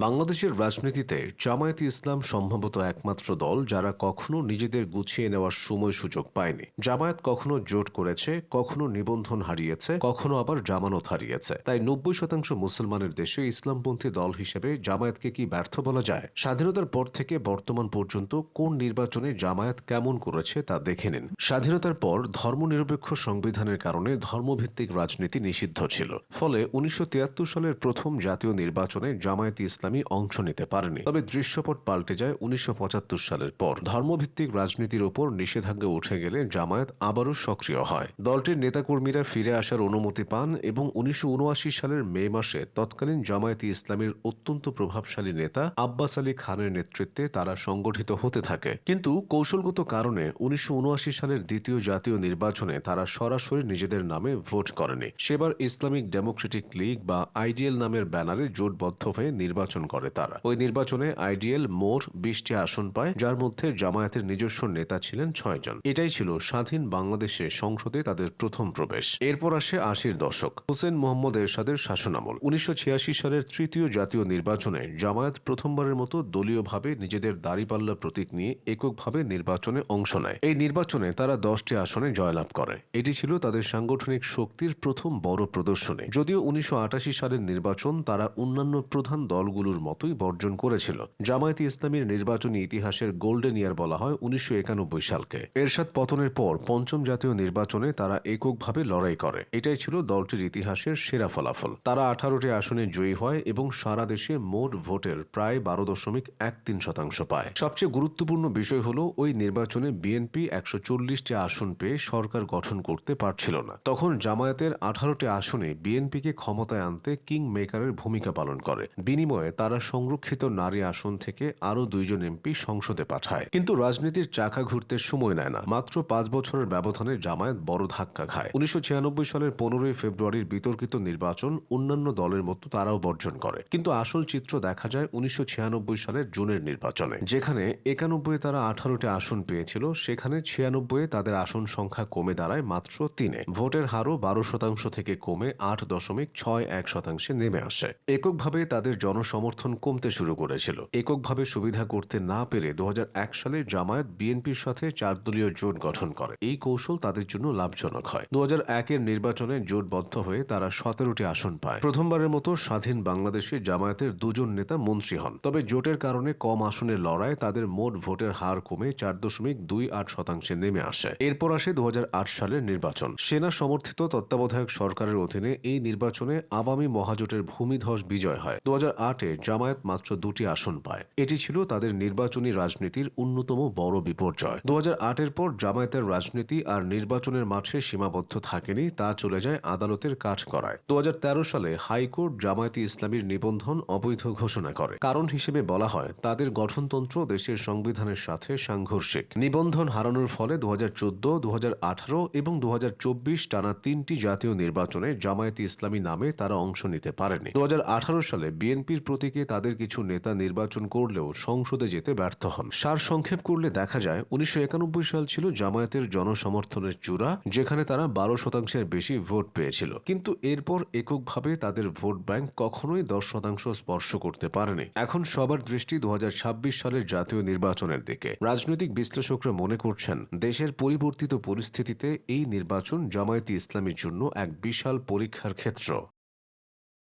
বাংলাদেশের রাজনীতিতে জামায়াতে ইসলাম সম্ভবত একমাত্র দল যারা কখনো নিজেদের গুছিয়ে নেওয়ার সময় সুযোগ পায়নি। জামায়াত কখনো জোট করেছে, কখনো নিবন্ধন হারিয়েছে, কখনো আবার জামানত হারিয়েছে। তাই 90% মুসলমানের দেশে ইসলামপন্থী দল হিসেবে জামায়াতকে কি ব্যর্থ বলা যায়? স্বাধীনতার পর থেকে বর্তমান পর্যন্ত কোন নির্বাচনে জামায়াত কেমন করেছে তা দেখে নিন। স্বাধীনতার পর ধর্মনিরপেক্ষ সংবিধানের কারণে ধর্মভিত্তিক রাজনীতি নিষিদ্ধ ছিল। ফলে 1973 সালের প্রথম জাতীয় নির্বাচনে জামায়াতে ইসলামী অংশ নিতে পারেনি। তবে দৃশ্যপট পাল্টে যায় 1975 সালের পর। ধর্মভিত্তিক রাজনীতির ওপর নিষেধাজ্ঞা উঠে গেলে জামায়াত আবারও সক্রিয় হয়। দলটির নেতাকর্মীরা ফিরে আসার অনুমতি পান এবং 1979 সালের মে মাসে তৎকালীন জামায়াতে ইসলামীর অত্যন্ত প্রভাবশালী নেতা আব্বাস আলী খানের নেতৃত্বে তারা সংগঠিত হতে থাকে। কিন্তু কৌশলগত কারণে 1979 সালের দ্বিতীয় জাতীয় নির্বাচনে তারা সরাসরি নিজেদের নামে ভোট করেনি। সেবার ইসলামিক ডেমোক্রেটিক লীগ বা আইডিএল নামের ব্যানারে জোটবদ্ধ হয়ে নির্বাচন করে তারা। ওই নির্বাচনে আইডিএল মোট 20টি আসন পায়, যার মধ্যে জামায়াতের নিজস্ব নেতা ছিলেন 6 জন। এটাই ছিল স্বাধীন বাংলাদেশে সংসদে তাদের প্রথম প্রবেশ। এরপর আসে 80-র দশক, হোসেন মোহাম্মদ এরশাদের শাসনামল। 1986 সালের তৃতীয় জাতীয় নির্বাচনে জামায়াত প্রথমবারের মতো দলীয়ভাবে নিজেদের দাঁড়িপাল্লা প্রতীক নিয়ে এককভাবে নির্বাচনে অংশ নেয়। এই নির্বাচনে তারা 10টি আসনে জয়লাভ করে। এটি ছিল তাদের সাংগঠনিক শক্তির প্রথম বড় প্রদর্শনী। যদিও 1988 সালের নির্বাচন তারা অন্যান্য প্রধান দলগুলোর মতোই বর্জন করেছিল। জামায়াতে ইসলামীর নির্বাচনী ইতিহাসের গোল্ডেন ইয়ার বলা হয় 1991 সালকে। এরশাদ পতনের পর পঞ্চম জাতীয় নির্বাচনে তারা এককভাবে লড়াই করে। এটাই ছিল দলটির ইতিহাসের সেরা ফলাফল। তারা 18টি আসনে জয়ী হয় এবং সারা দেশে মোট ভোটের প্রায় 12.13% পায়। সবচেয়ে গুরুত্বপূর্ণ বিষয় হল ওই নির্বাচনে বিএনপি 140টি আসন পেয়ে সরকার গঠন করতে পারছিল না। তখন জামায়াতের 18টি আসনে বিএনপিকে ক্ষমতায় আনতে কিং মেকারের ভূমিকা পালন করে। বিনিময়ে তারা সংরক্ষিত নারী আসন থেকে আরও 2 জন এমপি সংসদে পাঠায়। কিন্তু রাজনীতির চাকা ঘুরতে সময় নেয় না। মাত্র 5 বছরের ব্যবধানে জামায়াত বড় ধাক্কা খায়। 1996 সালের 15 ফেব্রুয়ারির বিতর্কিত নির্বাচন অন্যান্য দলের মতো তারাও বর্জন করে। কিন্তু আসল চিত্র দেখা যায় 1996 সালের জুনের নির্বাচনে, যেখানে 91 তারা 18টি আসন পেয়েছিল, সেখানে 96 তাদের আসন সংখ্যা কমে দাঁড়ায় মাত্র 3-এ। ভোটের হারও 12% থেকে কমে 8.61% নেমে আসে। এককভাবে তাদের জনসমর্থন কমতে শুরু করেছিল। এককভাবে সুবিধা করতে না পেরে 2001 সালে জামায়াত বিএনপির সাথে 4 দলীয় জোট গঠন করে। এই কৌশল তাদের জন্য লাভজনক হয়। 2001-এর নির্বাচনে জোটবদ্ধ হয়ে তারা 17টি আসন পায়। প্রথমবারের মতো স্বাধীন বাংলাদেশে জামায়াতের 2 জন নেতা মন্ত্রী হন। তবে জোটের কারণে কম আসনের লড়াই তাদের মোট ভোটের হার কমে 4.28% নেমে আসে। এরপর আসে 2008 সালের নির্বাচন। সেনা সমর্থিত তত্ত্বাবধায়ক সরকারের অধীনে এই নির্বাচনে আওয়ামী মহাজোটের ভূমিধস বিজয় হয়। 2008-এ জামায়াত মাত্র 2টি আসন পায়। এটি ছিল তাদের নির্বাচনী রাজনীতির অন্যতম বড় বিপর্যয়। 2008-এর পর জামায়াতের রাজনীতি আর নির্বাচনের মাঠে সীমাবদ্ধ থাকেনি, তা চলে যায় আদালতের কাঠগড়ায়। 2013 সালে হাইকোর্ট জামায়াতে ইসলামীর নিবন্ধন অবৈধ ঘোষণা করে। কারণ হিসেবে বলা হয় তাদের গঠনতন্ত্র দেশের সংবিধানের সাথে সাংঘর্ষিক। নিবন্ধন হারানোর ফলে 2014, 2018 এবং 2024 টানা 3টি জাতীয় নির্বাচনে জামায়াতে ইসলামী নামে তারা অংশ নিতে পারেনি। 2018 সালে বিএনপির প্রতীকে তাদের কিছু নেতা নির্বাচন করলেও সংসদে যেতে ব্যর্থ হন। সারসংক্ষেপ করলে দেখা যায় 1991 সাল ছিল জামায়াতের জনসমর্থনের চূড়া, যেখানে তারা 12%-এর বেশি ভোট পেয়েছিল। কিন্তু এরপর এককভাবে তাদের ভোট ব্যাংক কখনোই 10% স্পর্শ করতে পারেনি। এখন সবার দৃষ্টি 2026 সালের জাতীয় নির্বাচনের দিকে। রাজনৈতিক বিশ্লেষকরা মনে করছেন দেশের পরিবর্তিত পরিস্থিতিতে এই নির্বাচন জামায়াতে ইসলামীর জন্য এক বিশাল পরীক্ষার ক্ষেত্র।